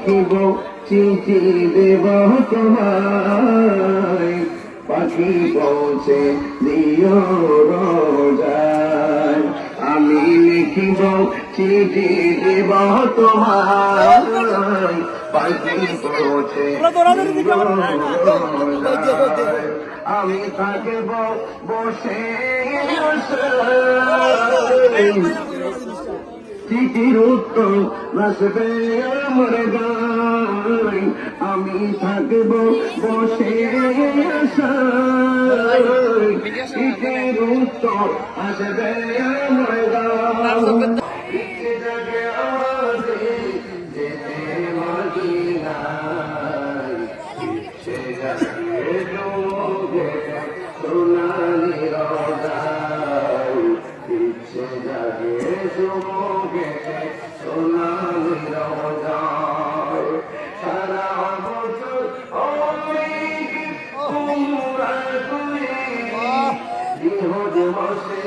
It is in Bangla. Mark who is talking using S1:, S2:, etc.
S1: লিখিব চিঠি দেব তোমায়, পাখি পৌঁছে দিও রোজায়। আমি লিখিব চিঠি দেব তোমায়, পাখি পৌঁছে দিও রোজায়। আমি থাকব বসে চিঠির উত্তর আসবে আমার গায়। আমি থাকব বসে চিঠির উত্তর আসবে আমার গায়। জাগে আমাদের যেতে মদিনায়, ইচ্ছে জাগে ডুবে সোনালি রোজায়, ইচ্ছে জাগে ডুবে সোনালি রোজায়। সারা বছর অনেক উমরা করে, জিহদ মাসে